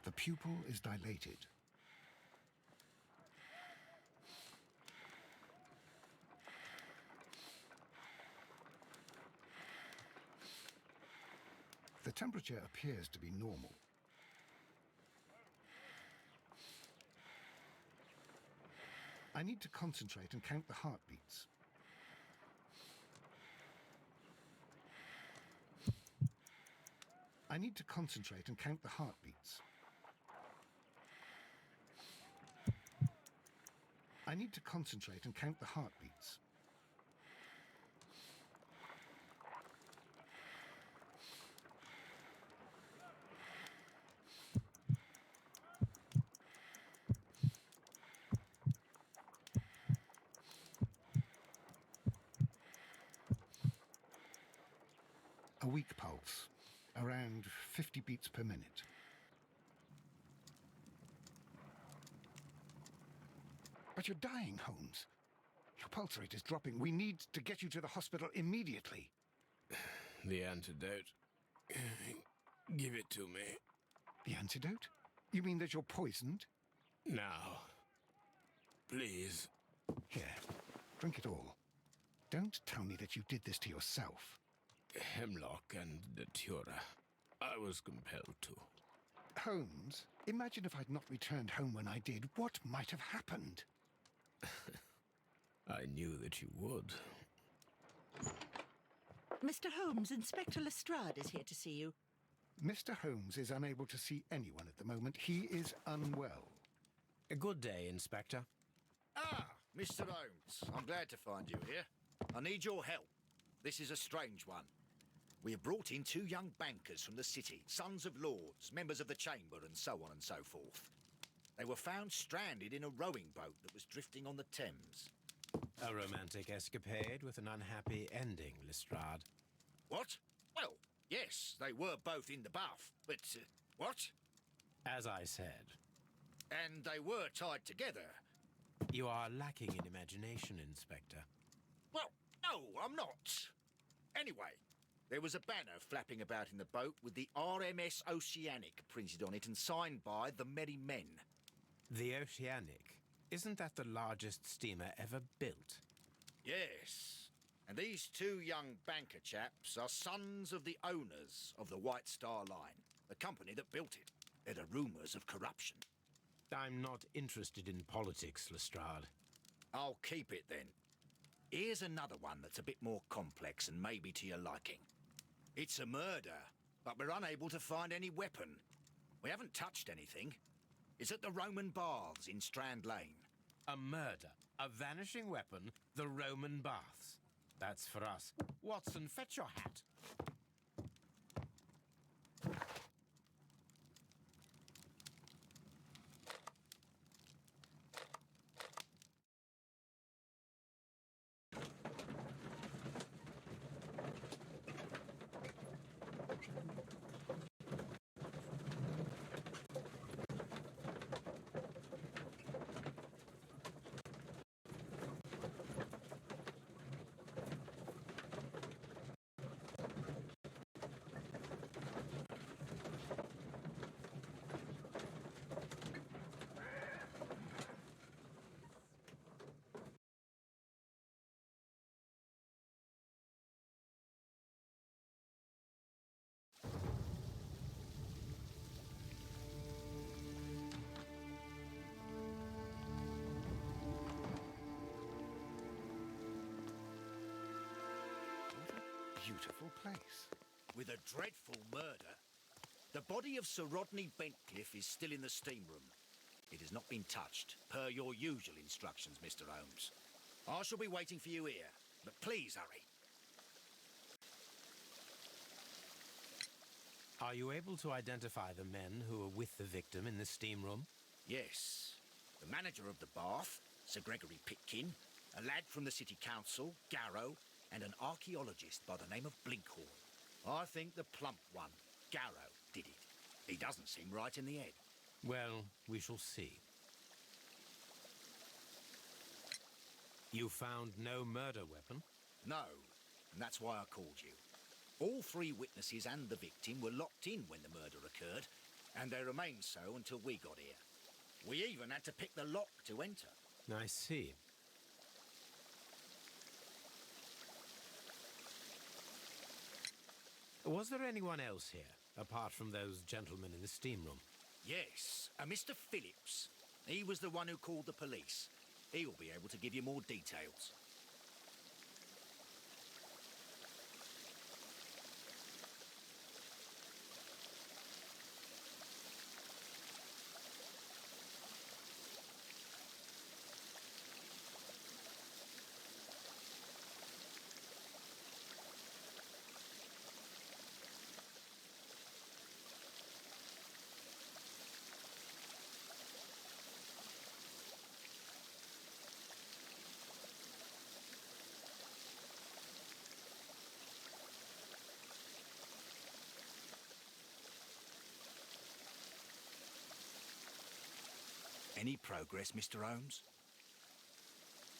The pupil is dilated. The temperature appears to be normal. I need to concentrate and count the heartbeats. I need to concentrate and count the heartbeats. I need to concentrate and count the heartbeats. A weak pulse, around 50 beats per minute. But you're dying, Holmes. Your pulse rate is dropping. We need to get you to the hospital immediately. The antidote. Give it to me. The antidote? You mean that you're poisoned? Now. Please. Here, drink it all. Don't tell me that you did this to yourself. Hemlock and Datura. I was compelled to. Holmes, imagine if I'd not returned home when I did. What might have happened? I knew that you would. Mr. Holmes, Inspector Lestrade is here to see you. Mr. Holmes is unable to see anyone at the moment. He is unwell. A good day, Inspector. Ah, Mr. Holmes. I'm glad to find you here. I need your help. This is a strange one. We have brought in 2 young bankers from the city, sons of lords, members of the chamber, and so on and so forth. They were found stranded in a rowing boat that was drifting on the Thames. A romantic escapade with an unhappy ending, Lestrade. What? Well, yes, they were both in the bath, but, what? As I said, And they were tied together. you are lacking in imagination, Inspector. Well, no, I'm not. Anyway, there was a banner flapping about in the boat with the RMS Oceanic printed on it and signed by the Merry Men. The Oceanic. Isn't that the largest steamer ever built? Yes. And these 2 young banker chaps are sons of the owners of the White Star Line, the company that built it. There are rumours of corruption. I'm not interested in politics, Lestrade. I'll keep it then. Here's another one that's a bit more complex and maybe to your liking. It's a murder, but we're unable to find any weapon. We haven't touched anything. It's at the Roman Baths in Strand Lane. A murder, a vanishing weapon, the Roman Baths. That's for us. Watson, fetch your hat. Beautiful place. With a dreadful murder. The body of Sir Rodney Bentcliffe is still in the steam room. It has not been touched, per your usual instructions, Mr. Holmes. I shall be waiting for you here, but please hurry. Are you able to identify the men who were with the victim in the steam room? Yes. The manager of the bath, Sir Gregory Pitkin, a lad from the City Council, Garrow, and an archaeologist by the name of Blinkhorn. I think the plump one, Garrow, did it. He doesn't seem right in the head. Well, we shall see. You found no murder weapon? No, and that's why I called you. All 3 witnesses and the victim were locked in when the murder occurred, And they remained so until we got here. We even had to pick the lock to enter. I see. Was there anyone else here, apart from those gentlemen in the steam room? Yes, a Mr. Phillips. He was the one who called the police. He'll be able to give you more details. Any progress, Mr. Holmes?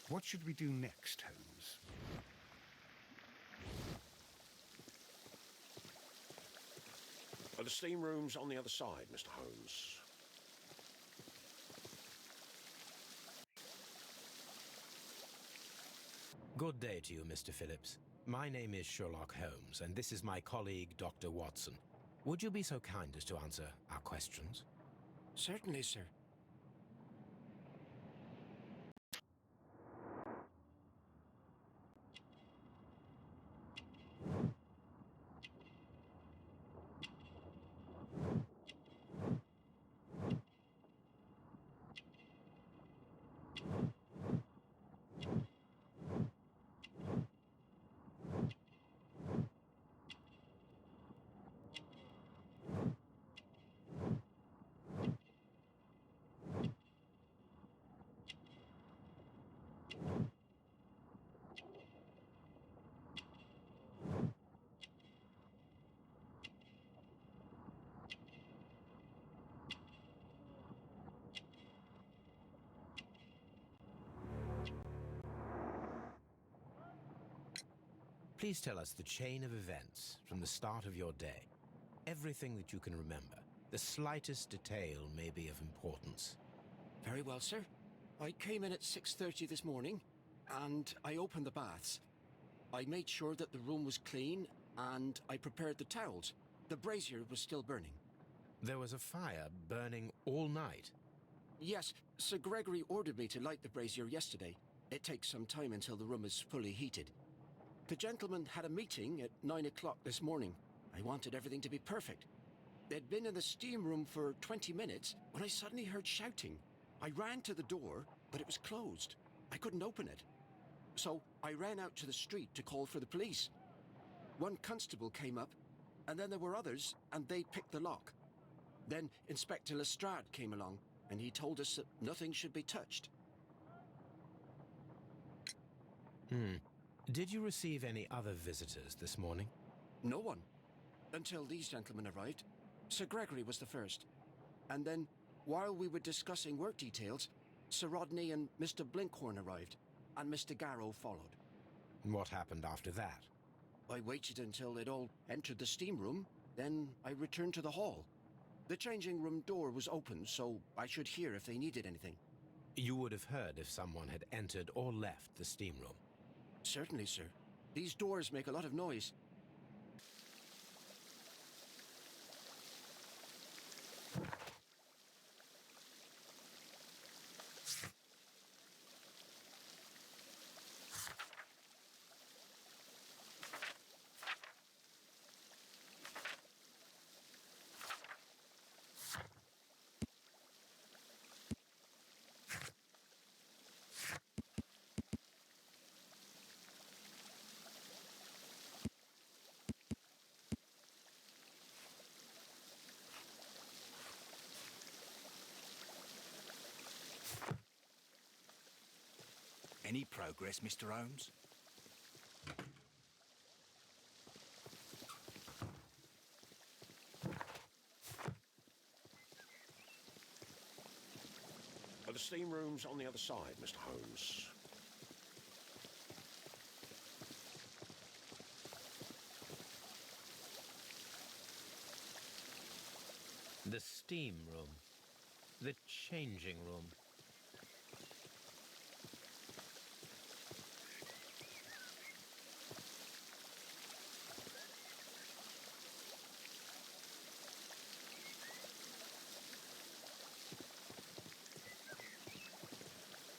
What should we do next, Holmes? The steam room's on the other side, Mr. Holmes. Good day to you, Mr. Phillips. My name is Sherlock Holmes, and this is my colleague, Dr. Watson. Would you be so kind as to answer our questions? Certainly, sir. Please tell us the chain of events from the start of your day. Everything that you can remember. The slightest detail may be of importance. Very well, sir. I came in at 6:30 this morning, and I opened the baths. I made sure that the room was clean, and I prepared the towels. The brazier was still burning. There was a fire burning all night. Yes, Sir Gregory ordered me to light the brazier yesterday. It takes some time until the room is fully heated. The gentlemen had a meeting at 9 o'clock this morning. I wanted everything to be perfect. They'd been in the steam room for 20 minutes when I suddenly heard shouting. I ran to the door, but it was closed. I couldn't open it. So I ran out to the street to call for the police. One constable came up, and then there were others, and they picked the lock. Then Inspector Lestrade came along, and he told us that nothing should be touched. Did you receive any other visitors this morning? No one. Until these gentlemen arrived. Sir Gregory was the first. And then, while we were discussing work details, Sir Rodney and Mr. Blinkhorn arrived, and Mr. Garrow followed. What happened after that? I waited until they'd all entered the steam room, then I returned to the hall. The changing room door was open, so I should hear if they needed anything. You would have heard if someone had entered or left the steam room. Certainly, sir. These doors make a lot of noise. Any progress, Mr. Holmes? The steam room's on the other side, Mr. Holmes. The steam room. The changing room.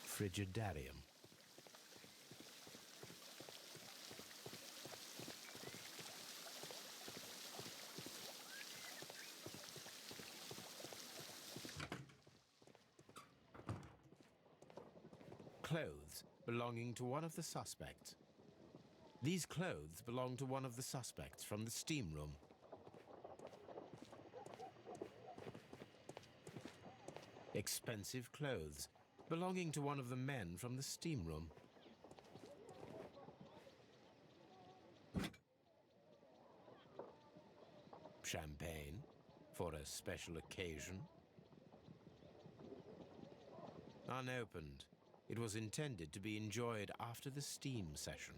Frigidarium. Clothes belonging to one of the suspects. These clothes belong to one of the suspects from the steam room. Expensive clothes belonging to one of the men from the steam room. Champagne for a special occasion. Unopened. It was intended to be enjoyed after the steam session.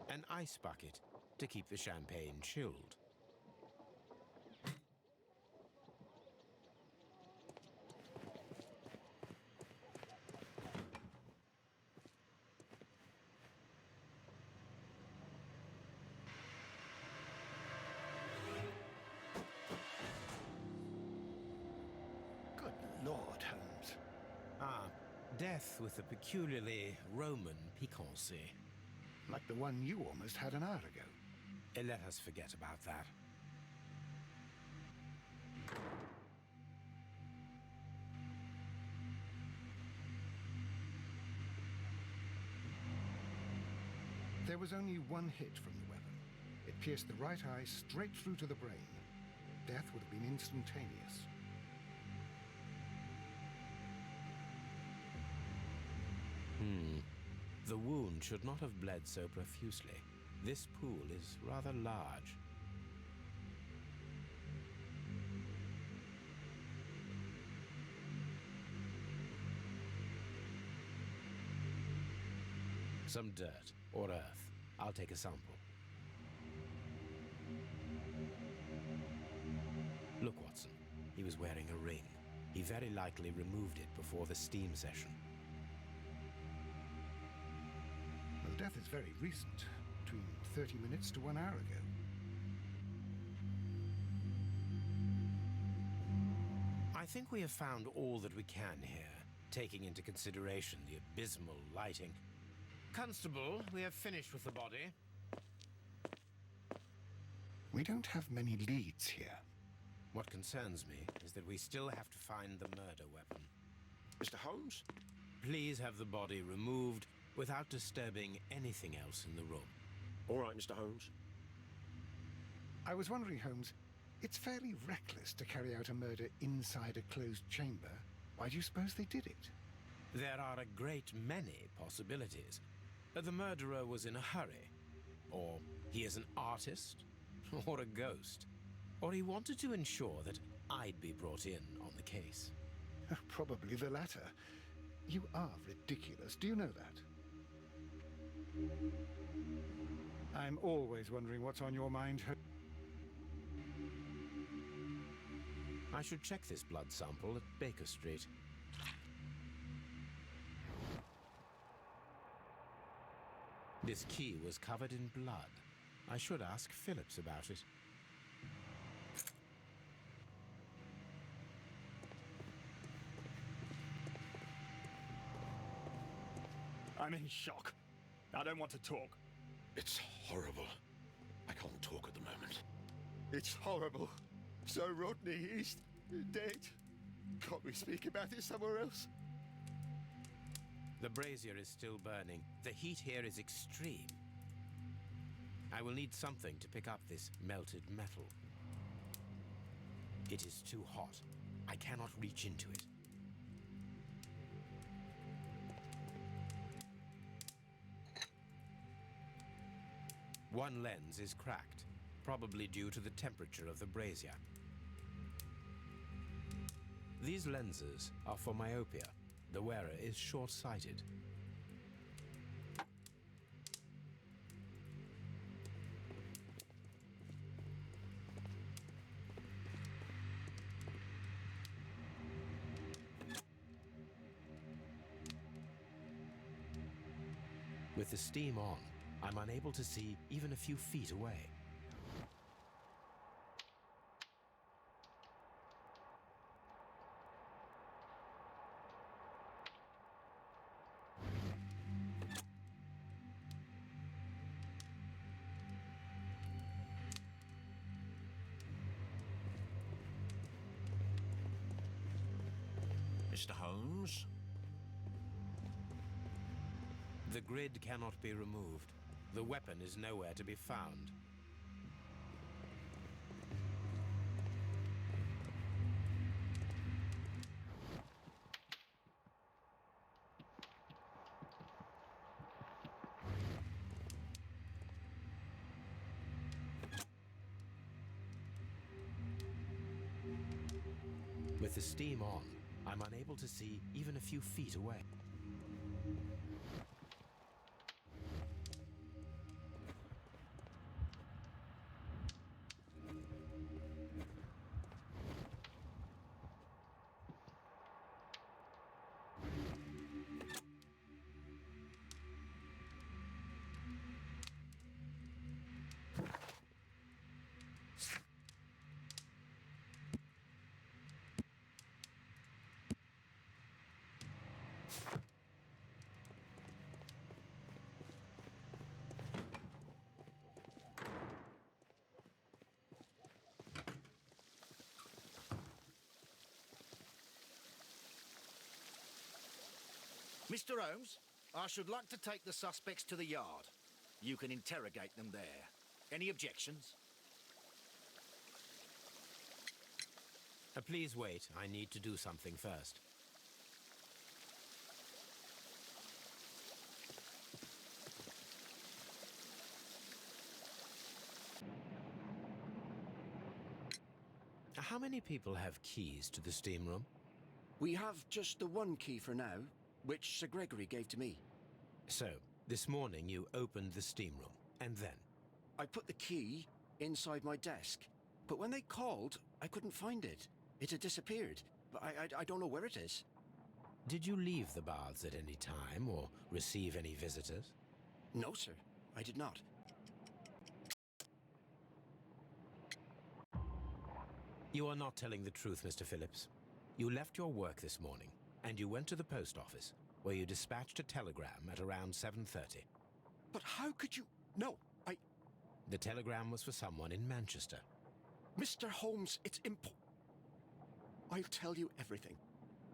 An ice bucket to keep the champagne chilled. Good Lord, Holmes. Ah, death with a peculiarly Roman piquancy. Like the one you almost had an hour ago. Let us forget about that. There was only one hit from the weapon. It pierced the right eye straight through to the brain. Death would have been instantaneous. The wound should not have bled so profusely. This pool is rather large. Some dirt or earth. I'll take a sample. Look, Watson. He was wearing a ring. He very likely removed it before the steam session. Well, death is very recent. Between 30 minutes to 1 hour ago. I think we have found all that we can here, taking into consideration the abysmal lighting. Constable, we have finished with the body. We don't have many leads here. What concerns me is that we still have to find the murder weapon. Mr. Holmes? Please have the body removed without disturbing anything else in the room. All right, Mr. Holmes. I was wondering, Holmes, it's fairly reckless to carry out a murder inside a closed chamber. Why do you suppose they did it? There are a great many possibilities. The murderer was in a hurry, or he is an artist, or a ghost, or he wanted to ensure that I'd be brought in on the case. Probably the latter. You are ridiculous. Do you know that? I'm always wondering what's on your mind. I should check this blood sample at Baker Street. This key was covered in blood. I should ask Phillips about it. I'm in shock. I don't want to talk. It's horrible. I can't talk at the moment. It's horrible. So Rodney is dead. Can't we speak about it somewhere else? The brazier is still burning. The heat here is extreme. I will need something to pick up this melted metal. It is too hot. I cannot reach into it. One lens is cracked, probably due to the temperature of the brazier. These lenses are for myopia. The wearer is short-sighted. With the steam on, I'm unable to see even a few feet away. Mr. Holmes? The grid cannot be removed. The weapon is nowhere to be found. With the steam on, I'm unable to see even a few feet away. Mr. Holmes, I should like to take the suspects to the yard. You can interrogate them there. Any objections? Please wait. I need to do something first. How many people have keys to the steam room? We have just the one key for now, which Sir Gregory gave to me. So, this morning you opened the steam room, and then? I put the key inside my desk, but when they called, I couldn't find it. It had disappeared, but I don't know where it is. Did you leave the baths at any time, or receive any visitors? No, sir, I did not. You are not telling the truth, Mr. Phillips. You left your work this morning, and you went to the post office, where you dispatched a telegram at around 7:30. But how could you... No, The telegram was for someone in Manchester. Mr. Holmes, it's I'll tell you everything.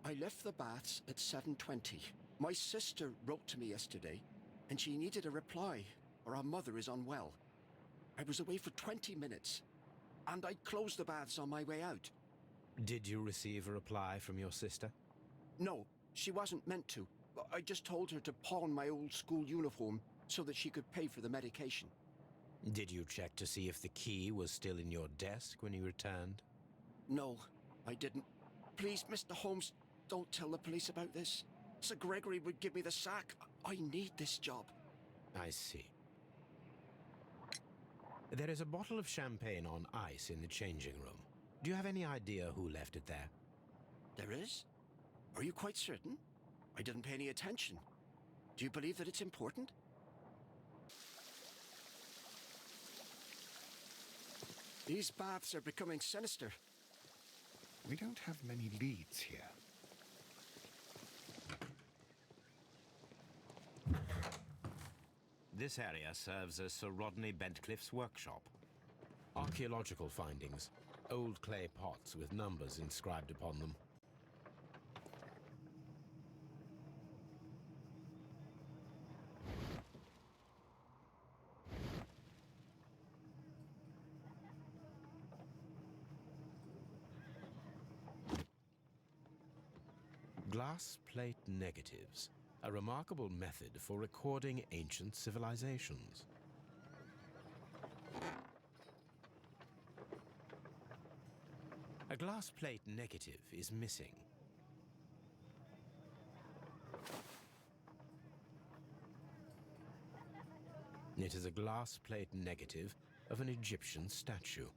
I left the baths at 7:20. My sister wrote to me yesterday, and she needed a reply, or our mother is unwell. I was away for 20 minutes, and I closed the baths on my way out. Did you receive a reply from your sister? No, she wasn't meant to. I just told her to pawn my old school uniform so that she could pay for the medication. Did you check to see if the key was still in your desk when you returned? No, I didn't. Please, Mr. Holmes, don't tell the police about this. Sir Gregory would give me the sack. I need this job. I see. There is a bottle of champagne on ice in the changing room. Do you have any idea who left it there? There is? Are you quite certain? I didn't pay any attention. Do you believe that it's important? These baths are becoming sinister. We don't have many leads here. This area serves as Sir Rodney Bentcliffe's workshop. Archaeological findings. Old clay pots with numbers inscribed upon them. Glass plate negatives, a remarkable method for recording ancient civilizations. A glass plate negative is missing. It is a glass plate negative of an Egyptian statue.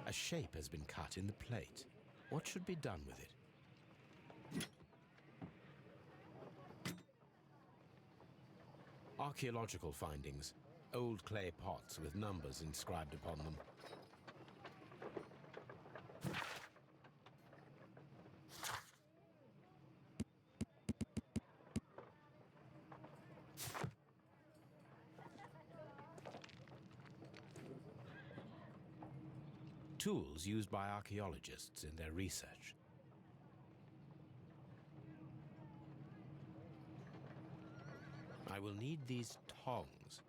A shape has been cut in the plate. What should be done with it? Archaeological findings. Old clay pots with numbers inscribed upon them. Tools used by archaeologists in their research. I will need these tongs.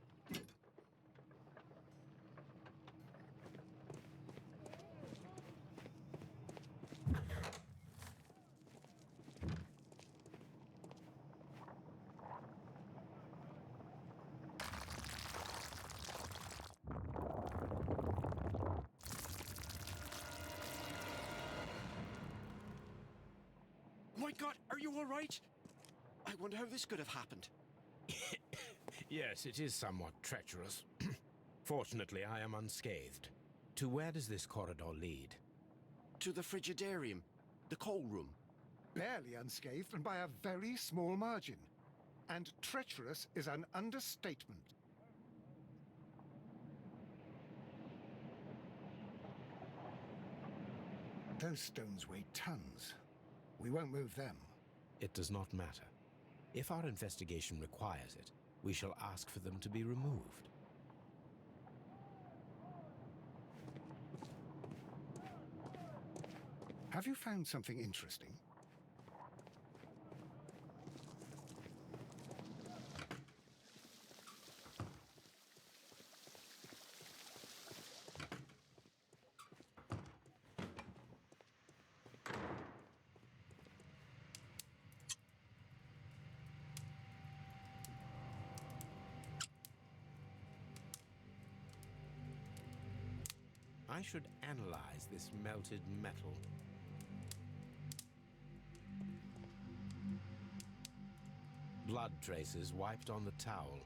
My God, are you all right? I wonder how this could have happened. Yes, it is somewhat treacherous. Fortunately, I am unscathed. To where does this corridor lead? To the frigidarium, the coal room. Barely unscathed and by a very small margin. And treacherous is an understatement. Those stones weigh tons. We won't move them. It does not matter. If our investigation requires it, we shall ask for them to be removed. Have you found something interesting? I should analyze this melted metal. Blood traces wiped on the towel.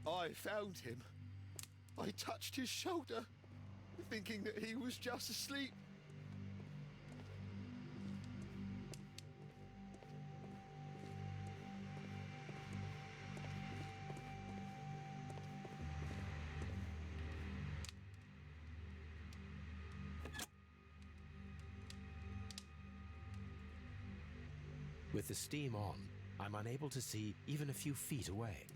I found him. I touched his shoulder, thinking that he was just asleep. With the steam on, I'm unable to see even a few feet away.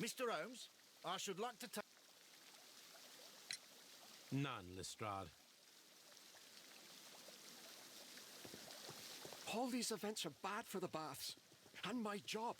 Mr. Holmes, I should like to take... None, Lestrade. All these events are bad for the baths. And my job.